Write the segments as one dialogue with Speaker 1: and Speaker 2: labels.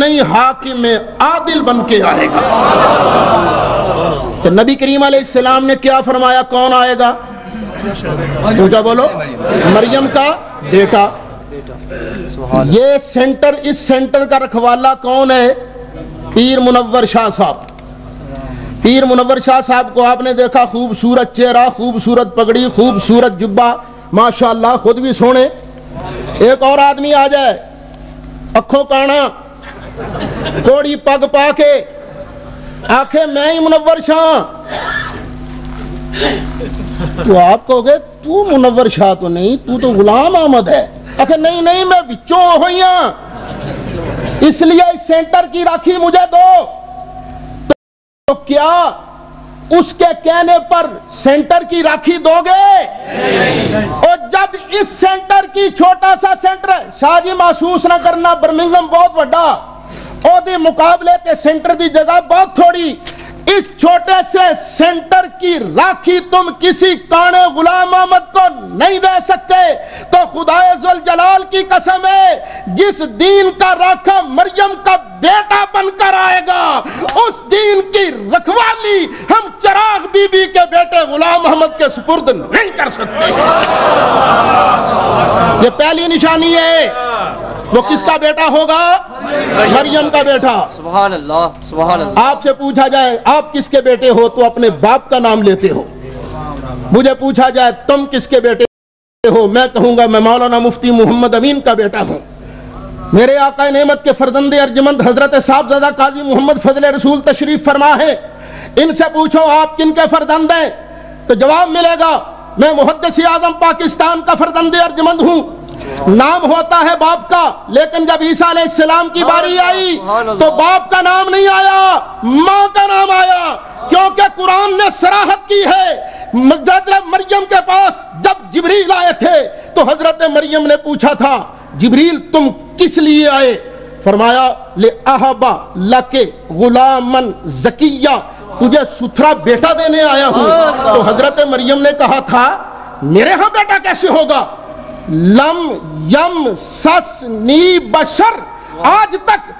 Speaker 1: نہیں حاکم عادل بن کے آئے گا۔ تو نبی کریم علیہ السلام نے کیا فرمایا؟ کون آئے گا؟ اونچا بولو، مریم کا بیٹا۔ یہ سینٹر، اس سینٹر کا رکھوالا کون ہے؟ پیر منور شاہ صاحب۔ پیر منور شاہ صاحب کو آپ نے دیکھا، خوبصورت چہرہ، خوبصورت پگڑی، خوبصورت جبہ، ماشاءاللہ خود بھی سونے۔ ایک اور آدمی آ جائے، اکھوں کانا، کوڑی پگ پا کے، آنکھیں میں ہی منور شاہ، تو آپ کہو گے تو منور شاہ تو نہیں، تو تو غلام احمد ہے۔ آخر نہیں نہیں، میں بچوں ہوئی ہوں، اس لیے اس سینٹر کی راکھی مجھے دو۔ تو کیا اس کے کہنے پر سینٹر کی راکھی دو گے؟ اور جب اس سینٹر کی، چھوٹا سا سینٹر ہے، شاہ جی محسوس نہ کرنا، برمنگھم بہت بڑا، او دی مقابلے کے سینٹر دی جگہ بہت تھوڑی، اس چھوٹے سے سینٹر کی راکھی تم کسی کانے غلام احمد کو نہیں دے سکتے، تو خدائے ذوالجلال کی قسم ہے، جس دین کا راکھا مریم کا بیٹا بن کر آئے گا، اس دین کی رکھوالی ہم چراغ بی بی کے بیٹے غلام احمد کے سپرد نہیں کر سکتے۔ یہ پہلی نشانی ہے۔ وہ کس کا بیٹا ہوگا؟ مریم کا بیٹا۔
Speaker 2: سبحان اللہ، سبحان اللہ۔
Speaker 1: آپ سے پوچھا جائے آپ کس کے بیٹے ہو تو اپنے باپ کا نام لیتے ہو۔ مجھے پوچھا جائے تم کس کے بیٹے ہو، میں کہوں گا میں مولانا مفتی محمد امین کا بیٹا ہوں۔ میرے آقا نعمت کے فرزند ارجمند حضرت صاحبزادہ قاضی محمد فضل رسول تشریف فرما ہے، ان سے پوچھو آپ کن کے فرزند ہیں تو جواب ملے گا میں محدث اعظم پاکستان کا فرزند ارجمند ہوں۔ نام ہوتا ہے باپ کا، لیکن جب عیسیٰ علیہ السلام کی باری آئی تو باپ کا نام نہیں آیا، ماں کا نام آیا، کیونکہ قرآن نے صراحت کی ہے۔ حضرت مریم کے پاس جب جبریل آئے تھے تو حضرت مریم نے پوچھا تھا جبریل تم کس لیے آئے؟ فرمایا لِأَحَبَ لَكَ غُلَامًا زَكِيًّا، تجھے ستھرا بیٹا دینے آیا ہوں۔ تو حضرت مریم نے کہا تھا میرے ہاں بیٹا کیسے ہوگا؟ لم یم سسنی بشر، آج تک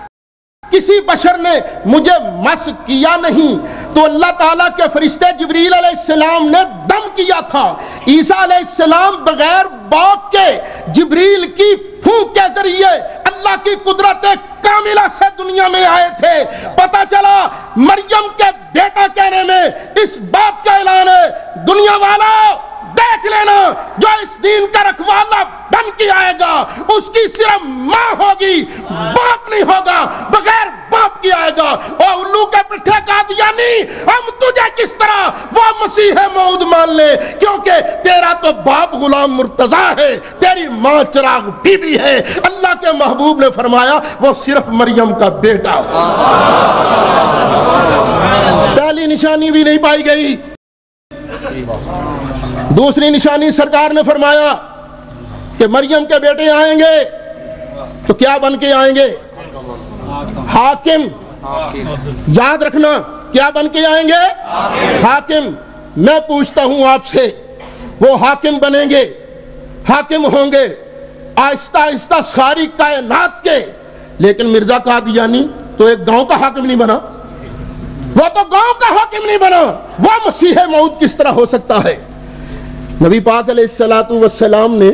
Speaker 1: کسی بشر نے مجھے مس کیا نہیں۔ تو اللہ تعالیٰ کے فرشتے جبریل علیہ السلام نے دم کیا تھا، عیسیٰ علیہ السلام بغیر باپ کے جبریل کی پھونک کے ذریعے اللہ کی قدرت کاملہ سے دنیا میں آئے تھے۔ پتہ چلا مریم کے بیٹا کہنے میں اس بات کا اعلان ہے دنیا والا دیکھ لینا، جو اس دین کا رکھوالا بن کے آئے گا اس کی صرف ماں ہوگی، باپ نہیں ہوگا، بغیر باپ کی آئے گا۔ اور الو کے پٹھے قادیانی ہم تجھے کس طرح وہ مسیح موعود مان لے، کیونکہ تیرا تو باپ غلام مرتضیٰ ہے، تیری ماں چراغ بی بی ہے۔ اللہ کے محبوب نے فرمایا وہ صرف مریم کا بیٹا ہو۔ پہلی نشانی بھی نہیں پائی گئی۔ دوسری نشانی سرکار نے فرمایا کہ مریم کے بیٹے آئیں گے تو کیا بن کے آئیں گے؟ حاکم۔ یاد رکھنا کیا بن کے آئیں گے؟ حاکم۔ میں پوچھتا ہوں آپ سے، وہ حاکم بنیں گے، حاکم ہوں گے آہستہ آہستہ ساری کائنات کے، لیکن مرزا قادیانی تو ایک گاؤں کا حاکم نہیں بنا، وہ تو گاؤں کا حاکم نہیں بنا، وہ مسیح موعود کس طرح ہو سکتا ہے؟ نبی پاک علیہ السلام نے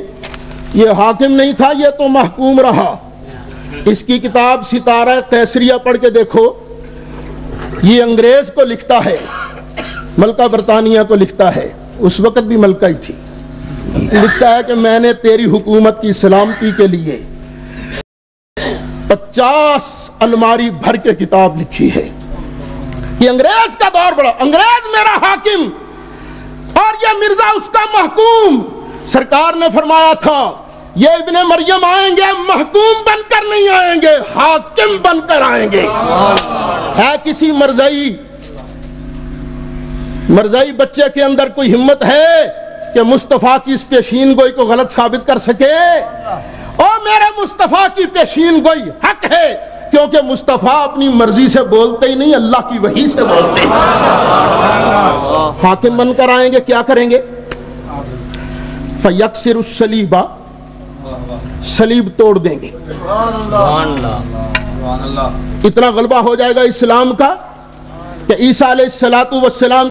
Speaker 1: یہ حاکم نہیں تھا، یہ تو محکوم رہا۔ اس کی کتاب ستارہ قیصریہ پڑھ کے دیکھو، یہ انگریز کو لکھتا ہے، ملکہ برطانیہ کو لکھتا ہے، اس وقت بھی ملکہ ہی تھی، لکھتا ہے کہ میں نے تیری حکومت کی سلامتی کے لیے 50 الماری بھر کے کتاب لکھی ہے۔ یہ انگریز کا دور بڑا، انگریز میرا حاکم اور یہ مرزا اس کا محکوم۔ سرکار نے فرمایا تھا یہ ابن مریم آئیں گے محکوم بن کر نہیں آئیں گے، حاکم بن کر آئیں گے۔ ہے کسی مرزائی بچے کے اندر کوئی ہمت ہے کہ مصطفیٰ کی اس پیشین گوئی کو غلط ثابت کر سکے؟ اور میرے مصطفیٰ کی پیشین گوئی حق ہے، کیونکہ مصطفیٰ اپنی مرضی سے بولتے ہی نہیں، اللہ کی وحی سے بولتے ہیں۔ حاکم بن کر آئیں گے، کیا کریں گے؟ فَيَكْسِرُ الصَّلِيبَ، صلیب توڑ دیں گے۔ اتنا غلبہ ہو جائے گا اسلام کا کہ عیسیٰ علیہ السلام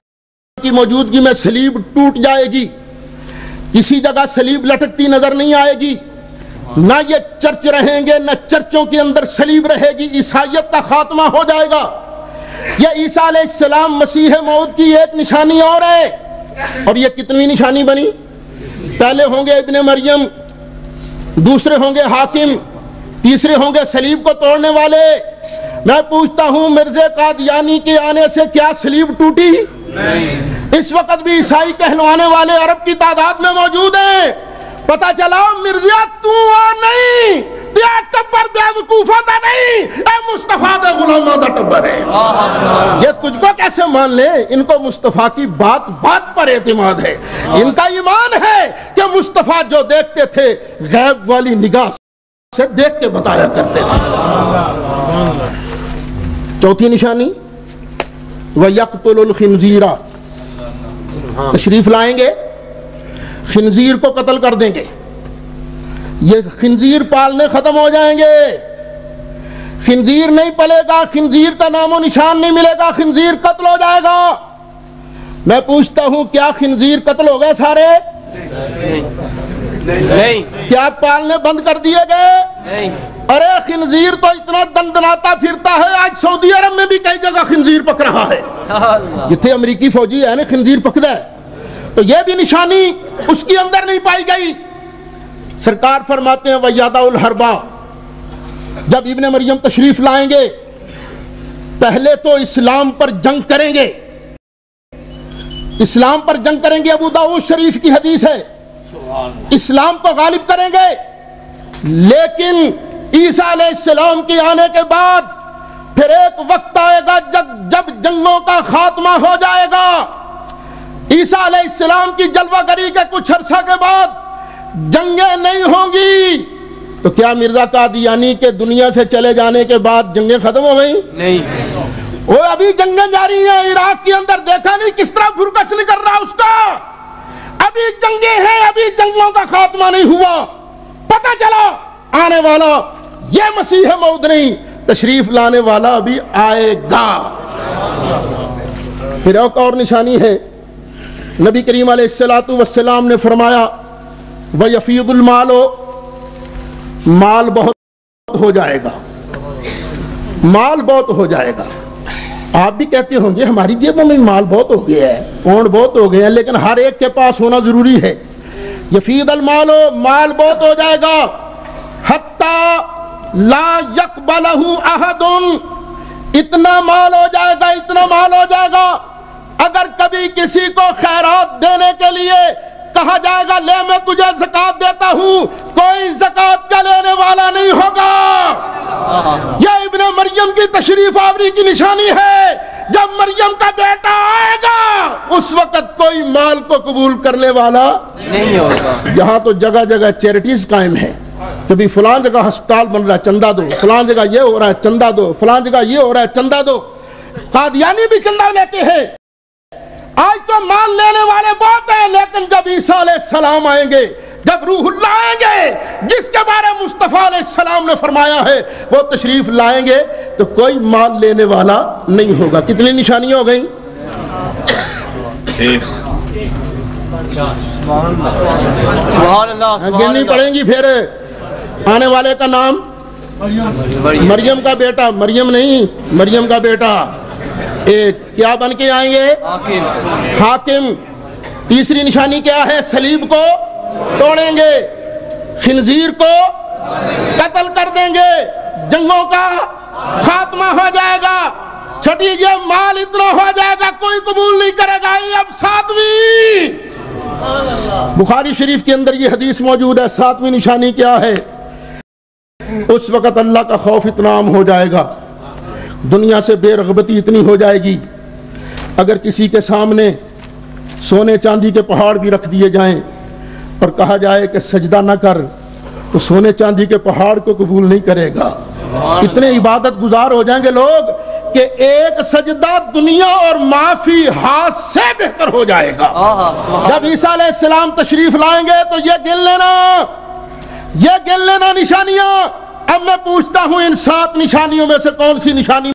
Speaker 1: کی موجودگی میں صلیب ٹوٹ جائے گی، کسی جگہ صلیب لٹکتی نظر نہیں آئے گی، نہ یہ چرچ رہیں گے نہ چرچوں کے اندر صلیب رہے گی، عیسائیت کا خاتمہ ہو جائے گا۔ یہ عیسیٰ علیہ السلام مسیح موعود کی ایک نشانی اور ہے، اور یہ کتنی نشانی بنی؟ پہلے ہوں گے ابن مریم، دوسرے ہوں گے حاکم، تیسرے ہوں گے صلیب کو توڑنے والے۔ میں پوچھتا ہوں مرزا قادیانی کے آنے سے کیا صلیب ٹوٹی؟ اس وقت بھی عیسائی کہلوانے والے عرب کی تعداد میں موجود ہیں۔ پتہ چلا مرزا تو نہیں، تیا ٹبر بے وقوفہ دا نہیں، اے مصطفیٰ دے غلامہ دا ٹبر ہے۔ یہ تجھ کو کیسے مان لے؟ ان کو مصطفیٰ کی بات پر اعتماد ہے۔ ان کا ایمان ہے کہ مصطفیٰ جو دیکھتے تھے غیب والی نگاہ سے دیکھ کے بتایا کرتے تھے۔ چوتھی نشانی وَيَقْتُلُ الْخِنْزِيرَ، تشریف لائیں گے، خنزیر کو قتل کر دیں گے۔ یہ خنزیر پالنے ختم ہو جائیں گے، خنزیر نہیں پلے گا، خنزیر کا نام و نشان نہیں ملے گا، خنزیر قتل ہو جائے گا۔ میں پوچھتا ہوں کیا خنزیر قتل ہو گئے سارے؟ نہیں۔ کیا پالنے بند کر دیے گئے؟ نہیں۔ ارے خنزیر تو اتنا دندناتا پھرتا ہے، آج سعودی عرب میں بھی کئی جگہ خنزیر پک رہا ہے، جتنے امریکی فوجی ہے نا خنزیر پکدا ہے۔ تو یہ بھی نشانی اس کی اندر نہیں پائی گئی۔ سرکار فرماتے ہیں وَيَضَعُ الْحَرْبَ، جب ابن مریم تشریف لائیں گے پہلے تو اسلام پر جنگ کریں گے، اسلام پر جنگ کریں گے۔ ابو داؤد شریف کی حدیث ہے، اسلام کو غالب کریں گے، لیکن عیسیٰ علیہ السلام کے آنے کے بعد پھر ایک وقت آئے گا جب جنگوں کا خاتمہ ہو جائے گا۔ عیسیٰ علیہ السلام کی جلوہ گری کے کچھ عرصہ کے بعد جنگیں نہیں ہوں گی۔ تو کیا مرزا قادیانی کے دنیا سے چلے جانے کے بعد جنگیں ختم ہو گئیں؟ نہیں، وہ ابھی جنگیں جاری ہیں۔ عراق کے اندر دیکھا نہیں کس طرح فرقش نکل رہا اس کا، ابھی جنگیں ہیں، ابھی جنگوں کا خاتمہ نہیں ہوا۔ پتہ چلا آنے والا یہ مسیح موعود نہیں، تشریف لانے والا ابھی آئے گا۔ پھر ایک اور نشانی ہے، نبی کریم علیہ السلام نے فرمایا وَيَفِيضُ الْمَالُ، مال بہت ہو جائے گا، مال بہت ہو جائے گا۔ آپ بھی کہتے ہوں گے ہماری جیبوں میں مال بہت ہو گیا ہے، پونڈ بہت ہو گئے ہیں، لیکن ہر ایک کے پاس ہونا ضروری ہے۔ یفید المال، مال بہت ہو جائے گا، حتی لا یقبلہ احد، اتنا مال ہو جائے گا، اتنا مال ہو جائے گا، اگر کبھی کسی کو خیرات دینے کے لیے کہا جائے گا لے میں تجھے زکوٰۃ دیتا ہوں، کوئی زکوٰۃ کا لینے والا نہیں ہوگا۔ یہ ابن مریم کی تشریف آوری کی نشانی ہے۔ جب مریم کا بیٹا آئے گا اس وقت کوئی مال کو قبول کرنے والا نہیں ہوگا۔ یہاں تو جگہ جگہ چیریٹیز قائم ہے، کبھی فلان جگہ ہسپتال بن رہا ہے چندہ دو، فلان جگہ یہ ہو رہا ہے چندہ دو، فلان جگہ یہ ہو رہا ہے چندہ دو۔ قادیانی بھی چندہ لیتے ہیں۔ آج تو مان لینے والے بہت ہیں، لیکن جب عیسیٰ علیہ السلام آئیں گے، جب روح اللہ آئیں گے جس کے بارے مصطفیٰ علیہ السلام نے فرمایا ہے وہ تشریف لائیں گے تو کوئی مال لینے والا نہیں ہوگا۔ کتنی نشانیاں ہو گئیں؟ گننی پڑیں گی۔ پھر آنے والے کا نام مریم کا بیٹا، مریم نہیں، مریم کا بیٹا ایک کیا بن کے آئیں گے؟ حاکم۔ تیسری نشانی کیا ہے؟ صلیب کو توڑیں گے، خنزیر کو قتل کر دیں گے، جنگوں کا خاتمہ ہو جائے گا۔ چھٹی جب مال اتنا ہو جائے گا کوئی قبول نہیں کرے گا۔ اب ساتویں، بخاری شریف کے اندر یہ حدیث موجود ہے، ساتویں نشانی کیا ہے؟ اس وقت اللہ کا خوف اتنا عام ہو جائے گا، دنیا سے بے رغبتی اتنی ہو جائے گی، اگر کسی کے سامنے سونے چاندی کے پہاڑ بھی رکھ دیے جائیں اور کہا جائے کہ سجدہ نہ کر تو سونے چاندی کے پہاڑ کو قبول نہیں کرے گا۔ اتنے عبادت گزار ہو جائیں گے لوگ کہ ایک سجدہ دنیا اور معافی ہاتھ سے بہتر ہو جائے گا۔ جب عیسیٰ علیہ السلام تشریف لائیں گے تو یہ گن لینا نشانیاں اب میں پوچھتا ہوں ان 7 نشانیوں میں سے کون سی نشانی